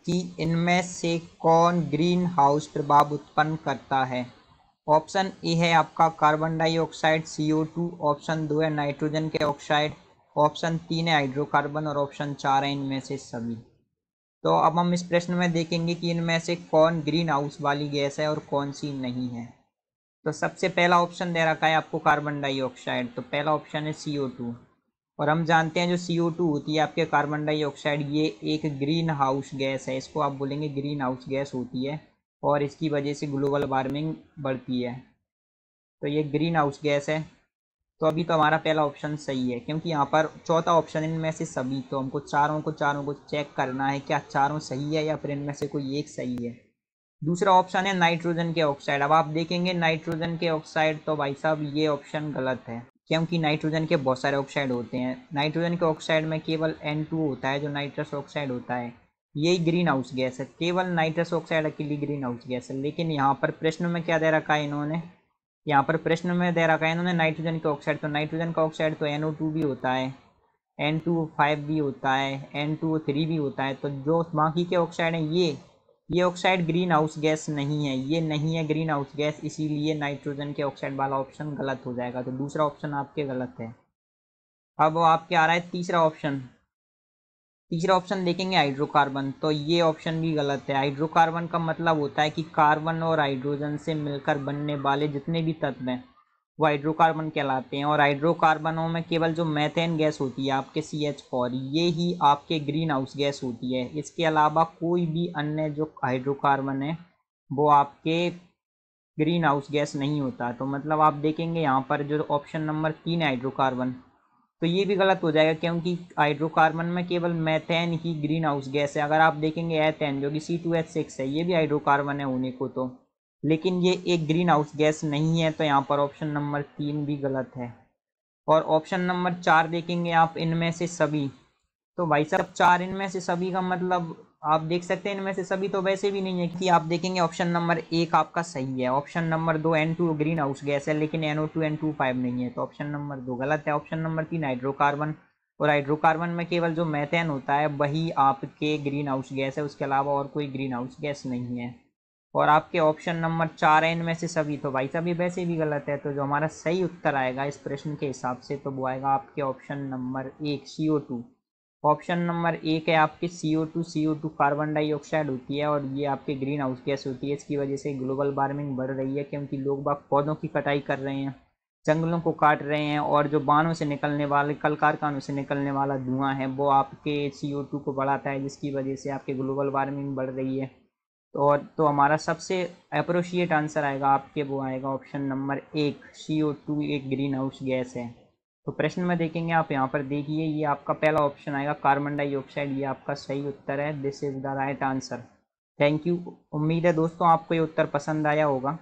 कि इनमें से कौन ग्रीन हाउस प्रभाव उत्पन्न करता है। ऑप्शन ए है आपका कार्बन डाइऑक्साइड CO2, ऑप्शन 2 है नाइट्रोजन के ऑक्साइड, ऑप्शन 3 है हाइड्रोकार्बन और ऑप्शन 4 है इनमें से सभी। तो अब हम इस प्रश्न में देखेंगे कि इनमें से कौन ग्रीन हाउस वाली गैस है और कौन सी नहीं है। तो सबसे पहला ऑप्शन दे रखा है आपको कार्बन डाइऑक्साइड, तो पहला ऑप्शन है CO2। और हम जानते हैं जो CO2 होती है आपके कार्बन डाइऑक्साइड, ये एक ग्रीन हाउस गैस है, इसको आप बोलेंगे ग्रीन हाउस गैस होती है और इसकी वजह से ग्लोबल वार्मिंग बढ़ती है। तो ये ग्रीन हाउस गैस है। तो अभी तो हमारा पहला ऑप्शन सही है, क्योंकि यहाँ पर चौथा ऑप्शन इनमें से सभी, तो हमको चारों को चेक करना है क्या चारों सही है या फिर इनमें से कोई एक सही है। दूसरा ऑप्शन है नाइट्रोजन के ऑक्साइड। अब आप देखेंगे नाइट्रोजन के ऑक्साइड, तो भाई साहब ये ऑप्शन गलत है, क्योंकि नाइट्रोजन के बहुत सारे ऑक्साइड होते हैं। नाइट्रोजन के ऑक्साइड में केवल N2 होता है जो नाइट्रस ऑक्साइड होता है, यही ग्रीन हाउस गैस है, केवल नाइट्रस ऑक्साइड अकेली ग्रीन हाउस गैस है। लेकिन यहाँ पर प्रश्न में क्या दे रखा है इन्होंने, यहाँ पर प्रश्न में दे रखा है इन्होंने नाइट्रोजन के ऑक्साइड, तो नाइट्रोजन का ऑक्साइड तो NO2 भी होता है, N2O5 भी होता है, N2O3 भी होता है। तो जो बाकी के ऑक्साइड हैं ये ऑक्साइड ग्रीन हाउस गैस नहीं है, ये नहीं है ग्रीन हाउस गैस, इसीलिए नाइट्रोजन के ऑक्साइड वाला ऑप्शन गलत हो जाएगा। तो दूसरा ऑप्शन आपके गलत है। अब आपके आ रहा है तीसरा ऑप्शन। तीसरा ऑप्शन देखेंगे हाइड्रोकार्बन, तो ये ऑप्शन भी गलत है। हाइड्रोकार्बन का मतलब होता है कि कार्बन और हाइड्रोजन से मिलकर बनने वाले जितने भी तत्व हैं वो हाइड्रोकार्बन कहलाते हैं। और हाइड्रोकार्बनों में केवल जो मेथेन गैस होती है आपके CH4, ये ही आपके ग्रीन हाउस गैस होती है। इसके अलावा कोई भी अन्य जो हाइड्रोकार्बन है वो आपके ग्रीन हाउस गैस नहीं होता। तो मतलब आप देखेंगे यहाँ पर जो ऑप्शन नंबर 3 है हाइड्रोकार्बन, तो ये भी गलत हो जाएगा, क्योंकि हाइड्रोकार्बन में केवल मेथेन ही ग्रीन हाउस गैस है। अगर आप देखेंगे एथेन जो कि C2H6 है, ये भी हाइड्रोकार्बन है होने को तो, लेकिन ये एक ग्रीन हाउस गैस नहीं है। तो यहाँ पर ऑप्शन नंबर 3 भी गलत है। और ऑप्शन नंबर 4 देखेंगे आप, इनमें से सभी, तो भाई साहब 4 इनमें से सभी का मतलब आप देख सकते हैं इनमें से सभी तो वैसे भी नहीं है, कि आप देखेंगे ऑप्शन नंबर 1 आपका सही है, option number 2 N2 green house gas है लेकिन NO2 N2O5 नहीं है, तो ऑप्शन नंबर 2 गलत है। ऑप्शन नंबर 3 हाइड्रोकार्बन, और हाइड्रोकार्बन में केवल जो मेथेन होता है वही आपके ग्रीन हाउस गैस है, उसके अलावा और कोई ग्रीन हाउस गैस नहीं है। और आपके ऑप्शन नंबर 4 है इनमें से सभी, तो भाई साहब ये वैसे भी गलत है। तो जो हमारा सही उत्तर आएगा इस प्रश्न के हिसाब से, तो वो आएगा आपके option number 1 CO2। Option number 1 है आपके CO2 कार्बन डाइऑक्साइड होती है और ये आपके ग्रीन हाउस गैस होती है। इसकी वजह से ग्लोबल वार्मिंग बढ़ रही है, क्योंकि लोग बाग पौधों की कटाई कर रहे हैं, जंगलों को काट रहे हैं, और जो वाहनों से निकलने वाले, कल कारखानों से निकलने वाला धुआं है वो आपके CO2 को बढ़ाता है, जिसकी वजह से आपके ग्लोबल वार्मिंग बढ़ रही है। तो हमारा सबसे अप्रोप्रिएट आंसर आएगा आपके, वो आएगा ऑप्शन नंबर 1 CO2 एक ग्रीन हाउस गैस है। तो प्रश्न में देखेंगे आप यहाँ पर देखिए, ये आपका पहला ऑप्शन आएगा कार्बन डाइऑक्साइड, ये आपका सही उत्तर है। This is the right answer. Thank you. उम्मीद है दोस्तों आपको ये उत्तर पसंद आया होगा।